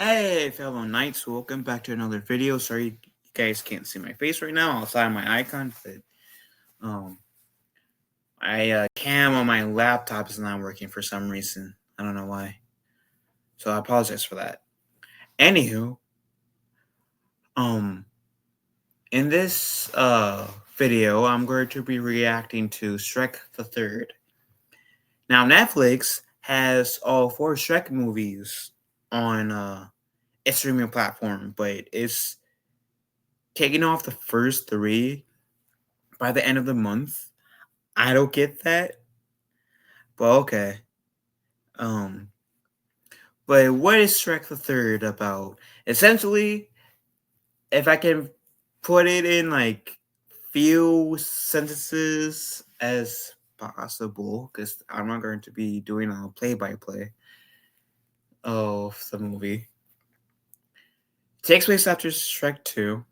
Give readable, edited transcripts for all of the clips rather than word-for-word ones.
Hey, fellow knights, welcome back to another video. Sorry you guys can't see my face right now outside of my icon, but um, my cam on my laptop is not working for some reason. I don't know why. So I apologize for that. Anywho, um, in this video, I'm going to be reacting to Shrek the Third. Now, Netflix has all four Shrek movies on its streaming platform, but it's taking off the first three by the end of the month. I don't get that, but okay. Um, but what is Shrek the Third about? Essentially, if I can put it in like few sentences as possible, because I'm not going to be doing a play-by-play of the movie. It takes place after Shrek 2.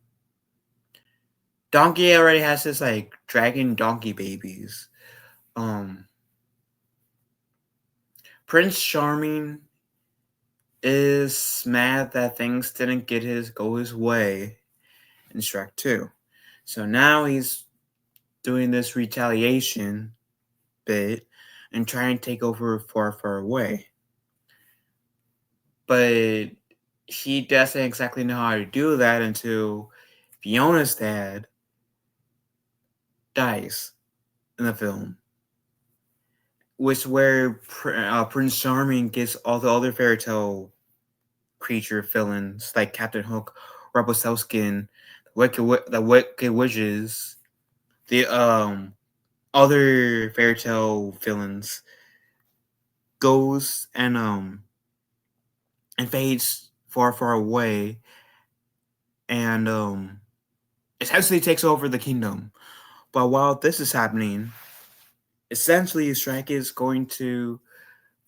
Donkey already has his like dragon donkey babies. Um, Prince Charming is mad that things didn't go his way in Shrek 2. So now he's doing this retaliation bit and trying to take over Far Far Away. But he doesn't exactly know how to do that until Fiona's dad dies in the film. Which where Prince Charming gets all the other fairy tale creature villains like Captain Hook, Rumpelstiltskin, the Wicked Witches, the other fairy tale villains goes and fades far, far away and essentially takes over the kingdom. But while this is happening, essentially Shrek is going to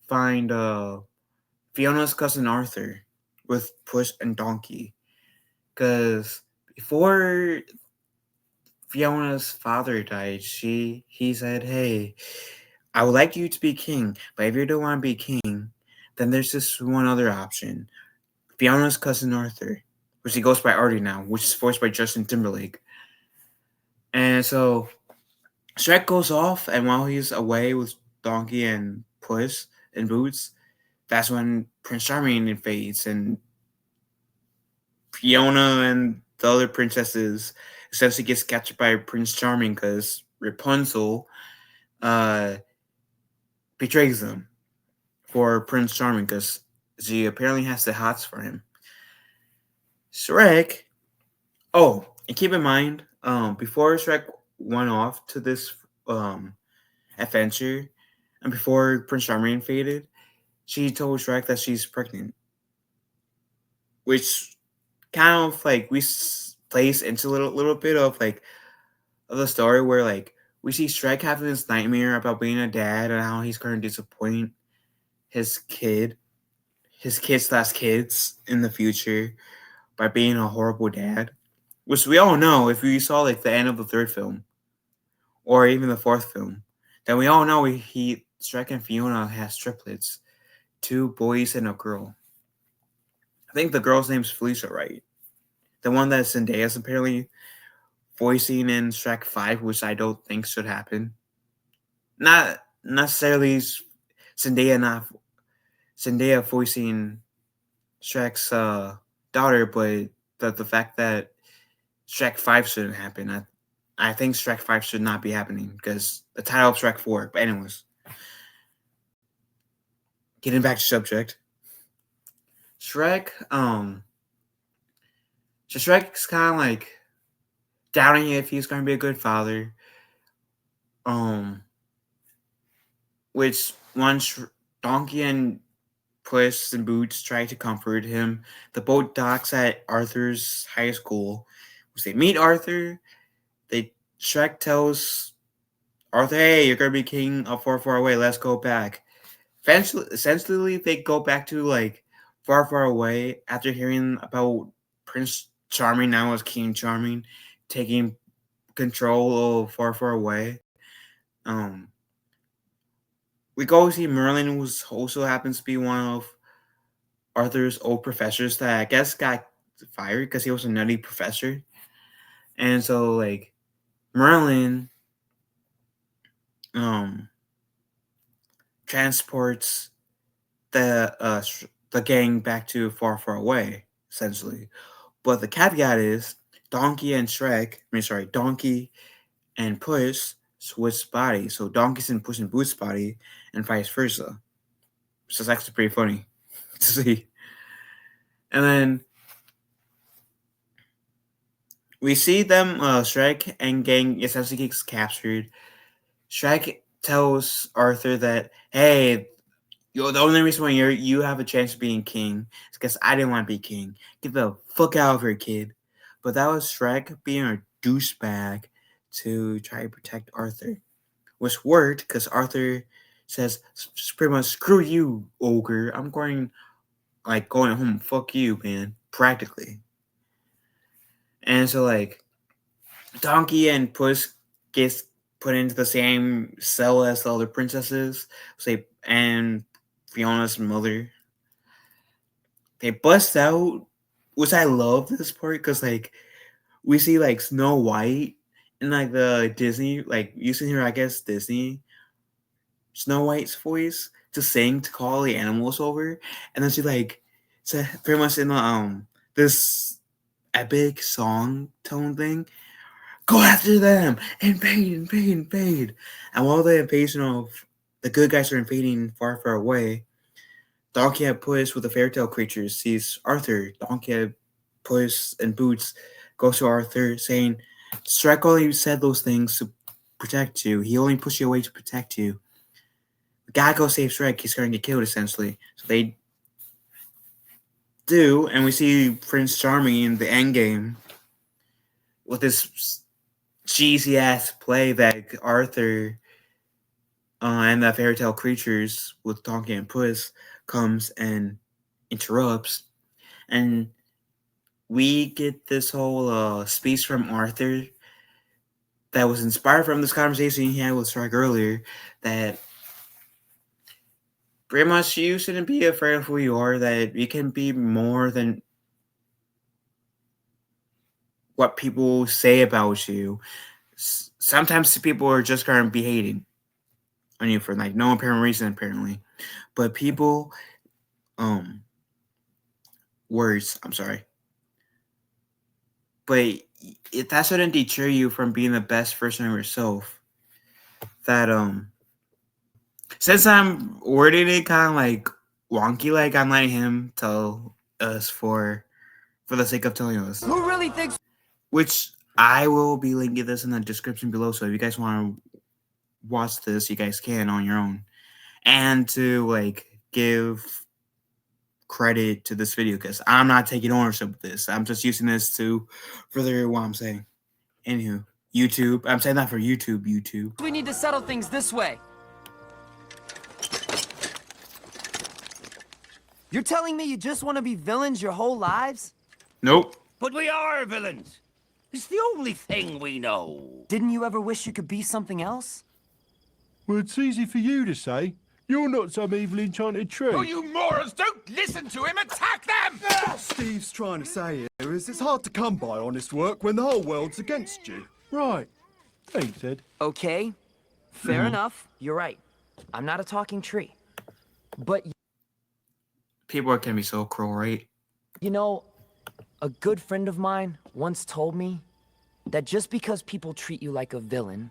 find Fiona's cousin Arthur with Puss and Donkey. Cause before Fiona's father died, he said, "Hey, I would like you to be king, but if you don't want to be king, then there's just one other option. Fiona's cousin Arthur, which he goes by Artie now, which is voiced by Justin Timberlake." And so Shrek goes off, and while he's away with Donkey and Puss and Boots, that's when Prince Charming invades, and Fiona and the other princesses essentially gets captured by Prince Charming because Rapunzel uh, betrays them for Prince Charming because she apparently has the hots for him. Shrek. Oh, and keep in mind, before Shrek went off to this um adventure, and before Prince Charming faded, she told Shrek that she's pregnant, which kind of like we plays into a little bit of like of the story where like we see Shrek having this nightmare about being a dad and how he's going to disappoint his kid, his kids slash kids in the future by being a horrible dad, which we all know if we saw like the end of the third film or even the fourth film, then we all know he Shrek and Fiona has triplets, two boys and a girl. I think the girl's name's Felicia, right? The one that Zendaya's apparently voicing in Shrek 5, which I don't think should happen. Not necessarily Zendaya voicing Shrek's daughter, but the fact that Shrek 5 shouldn't happen. I think Shrek 5 should not be happening because the title of Shrek 4. But anyways, getting back to subject. Shrek, so Shrek's kind of like doubting if he's going to be a good father. Um, which once Donkey and Puss and Boots try to comfort him, the boat docks at Arthur's high school. Once they meet Arthur, Shrek tells Arthur, "Hey, you're gonna be king of Far Far Away. Let's go back." Essentially, they go back to like Far Far Away after hearing about Prince Charming now as King Charming taking control of Far Far Away. Um, we go see Merlin, who also happens to be one of Arthur's old professors that I guess got fired because he was a nutty professor. And so like Merlin transports the gang back to far, far away, essentially. But the caveat is Donkey and Puss switch bodies. So Donkey's in Puss in Boots' body and vice versa. So it's actually pretty funny to see. And then we see them, Shrek and gang essentially gets captured. Shrek tells Arthur that, hey, the only reason why you have a chance of being king is because I didn't want to be king. Get the fuck out of here, kid. But that was Shrek being a douchebag to try to protect Arthur. Which worked because Arthur says pretty much, screw you, ogre. I'm going home. Fuck you, man. Practically. And so like Donkey and Puss gets put into the same cell as the other princesses, and Fiona's mother. They bust out, which I love this part because like we see like Snow White in like the Disney, like using her, I guess, Disney Snow White's voice to sing to call the animals over, and then she like said very much in the this epic song tone thing. Go after them! Invade, invade, invade! And while the invasion of the good guys are invading far, far away, Donkey Head Puss with the fairy tale creatures sees Arthur. Donkey Head Puss and Boots goes to Arthur saying, Shrek only said those things to protect you. He only pushed you away to protect you. We gotta go save Shrek. He's going to get killed, essentially. So they do, and we see Prince Charming in the end game with this cheesy ass play that Arthur and the fairy tale creatures with Donkey and Puss comes and interrupts, and we get this whole speech from Arthur that was inspired from this conversation he had with Shrek earlier, that pretty much you shouldn't be afraid of who you are, that you can be more than what people say about you. Sometimes people are just going to be hating on you for like no apparent reason, apparently. But people, words, I'm sorry. But that shouldn't deter you from being the best version of yourself. That, since I'm wording it kind of like wonky, like I'm letting him tell us for the sake of telling us. Who really thinks? Which I will be linking this in the description below, so if you guys want to watch this, you guys can on your own. And to like give credit to this video, because I'm not taking ownership of this. I'm just using this to further what I'm saying. Anywho, YouTube. I'm saying that for YouTube. We need to settle things this way. You're telling me you just want to be villains your whole lives? Nope. But we are villains. It's the only thing we know. Didn't you ever wish you could be something else? Well, it's easy for you to say. You're not some evil enchanted tree. Oh, you morons! Don't listen to him! Attack them! What Steve's trying to say here is it's hard to come by honest work when the whole world's against you. Right. Thanks, Ed. Okay, fair enough. You're right. I'm not a talking tree. But People can be so cruel, right? you know, a good friend of mine once told me that just because people treat you like a villain,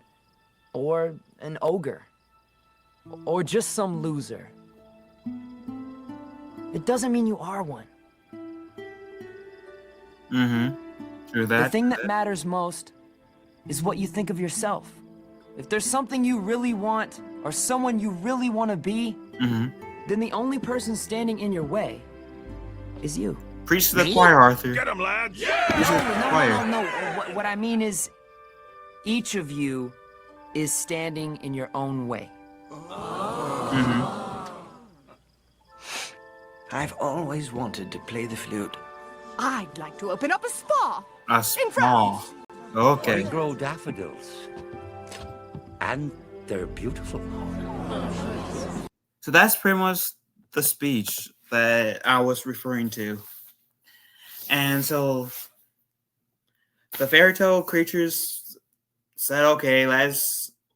or an ogre, or just some loser, it doesn't mean you are one. True that. The thing that matters most is what you think of yourself. If there's something you really want, or someone you really want to be, then the only person standing in your way is you. Preach to the choir, Arthur. Get him, lads! Preach to the choir. No. What I mean is, each of you is standing in your own way. I've always wanted to play the flute. I'd like to open up a spa. A small. Okay. We grow daffodils. And they're beautiful. So that's pretty much the speech. that I was referring to. And so the fairy tale creatures said, okay,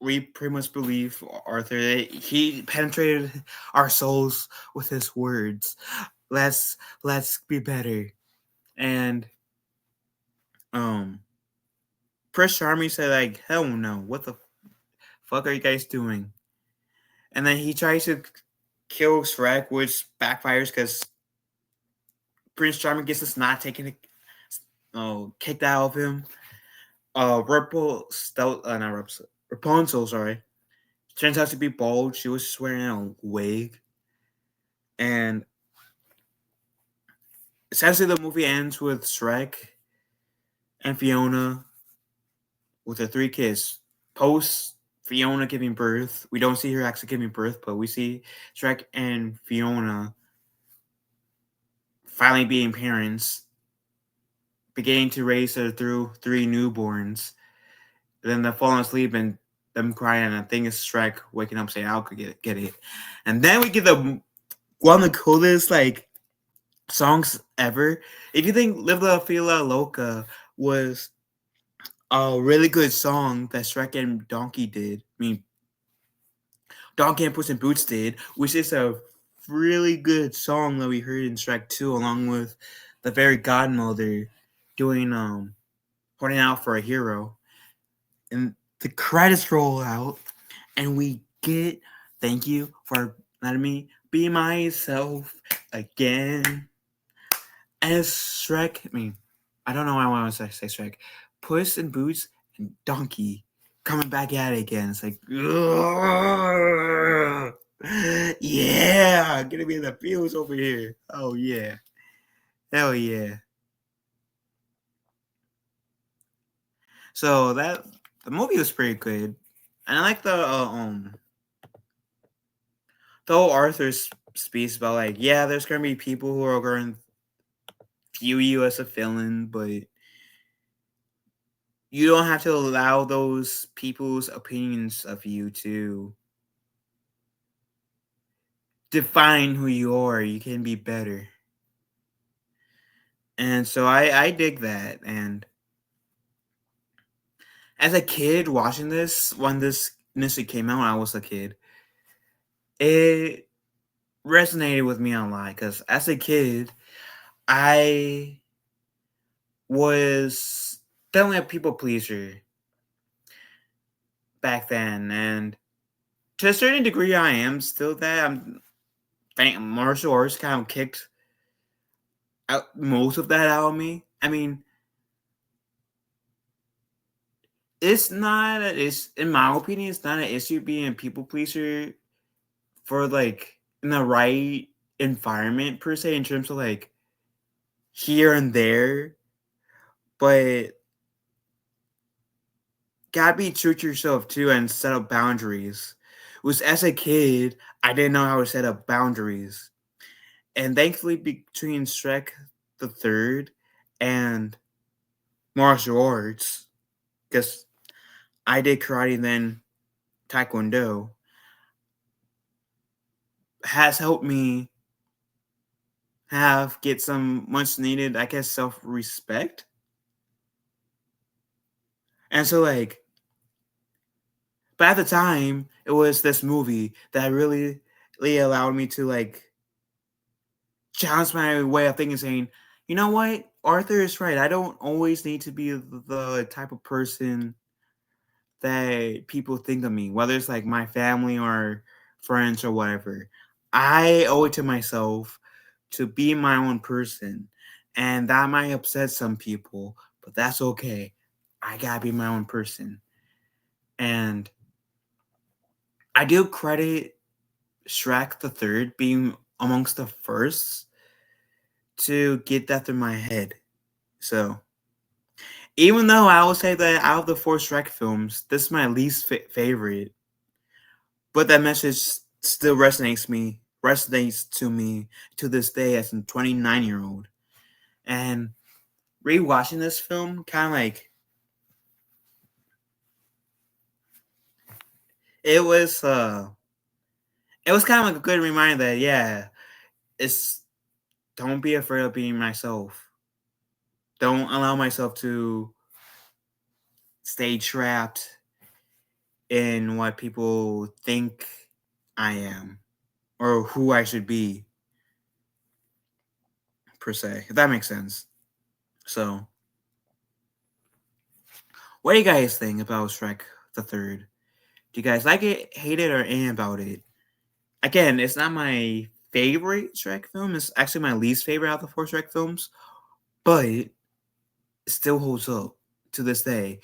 we pretty much believe Arthur. He penetrated our souls with his words. Let's be better. And Prince Charming said, like, hell no, what the fuck are you guys doing? And then he tries to kill Shrek, which backfires because Prince Charming gets the snot taken, kicked out of him. Rapunzel, sorry, turns out to be bald. She was just wearing a wig, and essentially the movie ends with Shrek and Fiona with their 3 kids. Post Fiona giving birth, we don't see her actually giving birth, but we see Shrek and Fiona finally being parents, beginning to raise their through 3 newborns. Then they're falling asleep and them crying, and I think it's Shrek waking up saying, "I'll get it." And then we get one of the coolest like songs ever. If you think "Live La Fila Loca" was a really good song that Shrek and Donkey did, I mean Donkey and Puss in Boots did, which is a really good song that we heard in Shrek 2, along with the fairy godmother doing "Holding Out for a Hero." And the credits roll out, and we get "Thank You for Letting Me Be Myself Again." And it's Shrek. I mean, I don't know why I want to say Shrek. Puss in Boots and Donkey coming back at it again. It's like, "Ugh, yeah, gonna be in the fields over here." Oh yeah, hell yeah. So the movie was pretty good, and I like the whole Arthur's speech about like, yeah, there's gonna be people who are going to view you as a villain, but you don't have to allow those people's opinions of you to define who you are. You can be better. And so I dig that. And as a kid watching this, when this initially came out when I was a kid, it resonated with me a lot because as a kid, I was definitely a people pleaser back then, and to a certain degree, I am still that. Martial arts kind of kicked out most of that out of me. I mean, it's in my opinion, it's not an issue being a people pleaser for like in the right environment per se, in terms of like here and there, but gotta be true to yourself too and set up boundaries. Was as a kid, I didn't know how to set up boundaries. And thankfully between Shrek the Third and martial arts, because I did karate then taekwondo, has helped me get some much needed, I guess, self-respect. And so like, but at the time, it was this movie that really allowed me to like challenge my way of thinking, saying, you know what, Arthur is right. I don't always need to be the type of person that people think of me, whether it's like my family or friends or whatever. I owe it to myself to be my own person. And that might upset some people, but that's okay. I gotta be my own person. And I do credit Shrek the Third being amongst the first to get that through my head. So, even though I would say that out of the 4 Shrek films, this is my least favorite, but that message still resonates to me to this day as a 29-year-old. And rewatching this film kind of like it was kind of like a good reminder that yeah, it's don't be afraid of being myself. Don't allow myself to stay trapped in what people think I am or who I should be, per se, if that makes sense. So, what do you guys think about Shrek the Third? Do you guys like it, hate it, or anything about it? Again, it's not my favorite Shrek film. It's actually my least favorite out of the 4 Shrek films, but it still holds up to this day.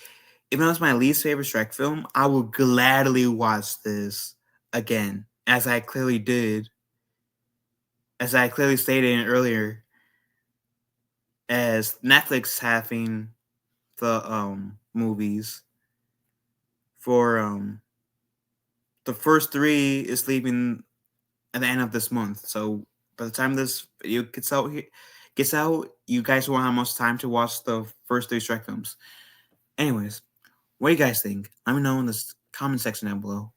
Even though it's my least favorite Shrek film, I will gladly watch this again, as I clearly did, as I clearly stated earlier, as Netflix having the movies for the first 3 is leaving at the end of this month. So by the time this video gets out, you guys won't have much time to watch the first 3 Shrek films. Anyways, what do you guys think? Let me know in the comment section down below.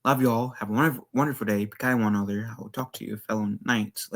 Love you all. Have a wonderful day. Be kind to one another. I will talk to you fellow knights later.